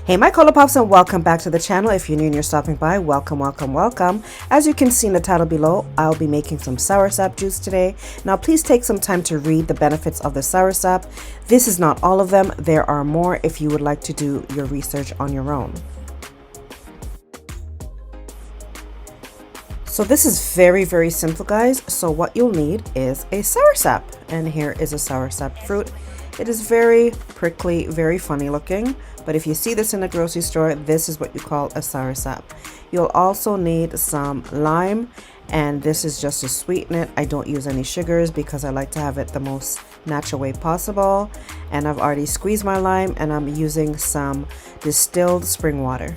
Hey my Color Pops, and welcome back to the channel. If you're new and you're stopping by, welcome, welcome, welcome. As you can see in the title below, I'll be making some SourSop juice today. Now please take some time to read the benefits of the SourSop. This is not all of them. There are more if you would like to do your research on your own. So this is very, very simple, guys. So what you'll need is a SourSop, and here is a SourSop fruit. It is very prickly, very funny looking, but if you see this in the grocery store, this is what you call a SourSop. You'll also need some lime, and this is just to sweeten it. I don't use any sugars because I like to have it the most natural way possible. And I've already squeezed my lime, and I'm using some distilled spring water.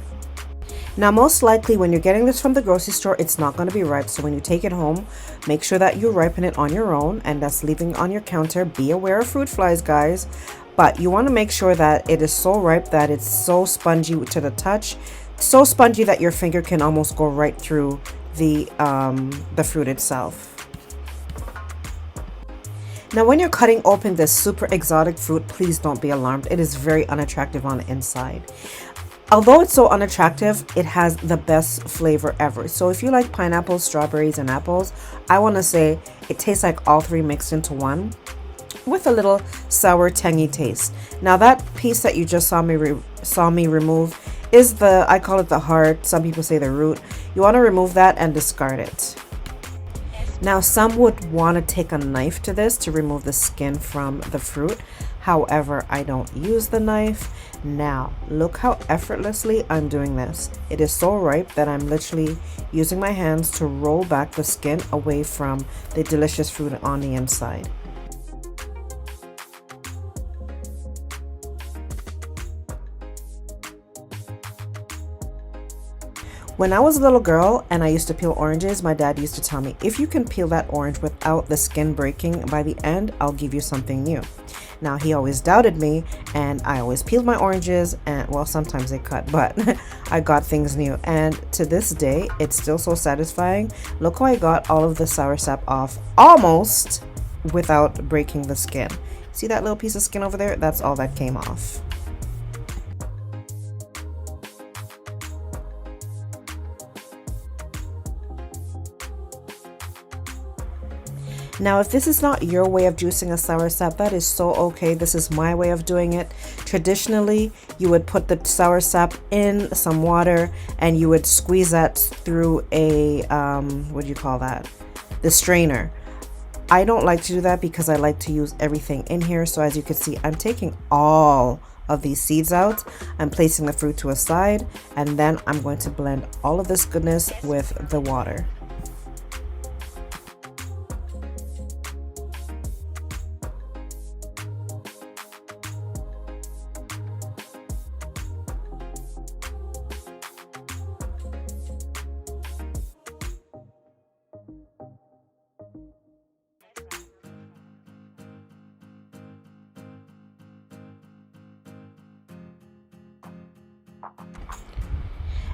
Now, most likely when you're getting this from the grocery store, it's not going to be ripe. So when you take it home, make sure that you ripen it on your own, and that's leaving on your counter. Be aware of fruit flies, guys. But you want to make sure that it is so ripe that it's so spongy to the touch, so spongy that your finger can almost go right through the fruit itself. Now, when you're cutting open this super exotic fruit, please don't be alarmed. It is very unattractive on the inside. Although it's so unattractive, it has the best flavor ever. So if you like pineapples, strawberries, and apples, I want to say it tastes like all three mixed into one with a little sour, tangy taste. Now that piece that you just saw me remove is the, I call it the heart. Some people say the root. You want to remove that and discard it. Now, some would want to take a knife to this to remove the skin from the fruit. However, I don't use the knife. Now, look how effortlessly I'm doing this. It is so ripe that I'm literally using my hands to roll back the skin away from the delicious fruit on the inside. When I was a little girl and I used to peel oranges, my dad used to tell me, if you can peel that orange without the skin breaking by the end, I'll give you something new. Now, he always doubted me, and I always peeled my oranges, and well, sometimes they cut, but I got things new. And to this day, it's still so satisfying. Look how I got all of the SourSop off almost without breaking the skin. See that little piece of skin over there? That's all that came off. Now, if this is not your way of juicing a SourSop, that is so okay. This is my way of doing it. Traditionally, you would put the SourSop in some water and you would squeeze that through a, what do you call that? The strainer. I don't like to do that because I like to use everything in here. So as you can see, I'm taking all of these seeds out. I'm placing the fruit to a side, and then I'm going to blend all of this goodness with the water.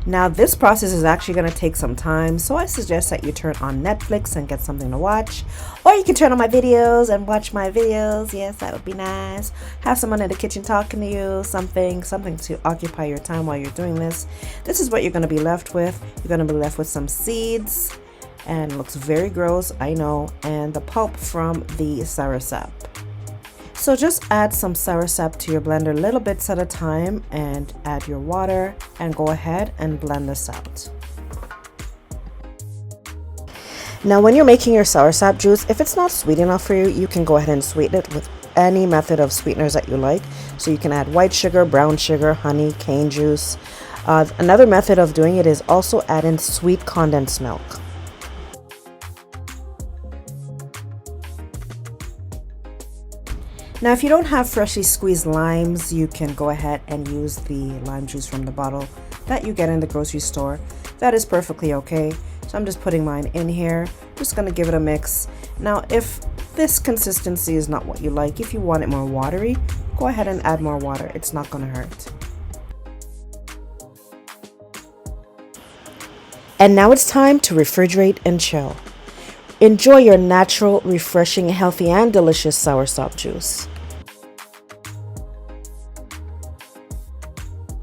Now, this process is actually going to take some time, so I suggest that you turn on Netflix and get something to watch, or you can turn on my videos and watch my videos. Yes, that would be nice. Have someone in the kitchen talking to you, something to occupy your time while you're doing this. This is what you're going to be left with. You're going to be left with some seeds, and it looks very gross, I know, and the pulp from the SourSop. So just add some SourSop to your blender little bits at a time, and add your water, and go ahead and blend this out. Now, when you're making your SourSop juice, if it's not sweet enough for you, you can go ahead and sweeten it with any method of sweeteners that you like. So you can add white sugar, brown sugar, honey, cane juice. Another method of doing it is also add in sweet condensed milk. Now, if you don't have freshly squeezed limes, you can go ahead and use the lime juice from the bottle that you get in the grocery store. That is perfectly okay. So I'm just putting mine in here. Just going to give it a mix. Now, if this consistency is not what you like, if you want it more watery, go ahead and add more water. It's not going to hurt. And now it's time to refrigerate and chill. Enjoy your natural, refreshing, healthy, and delicious SourSop juice.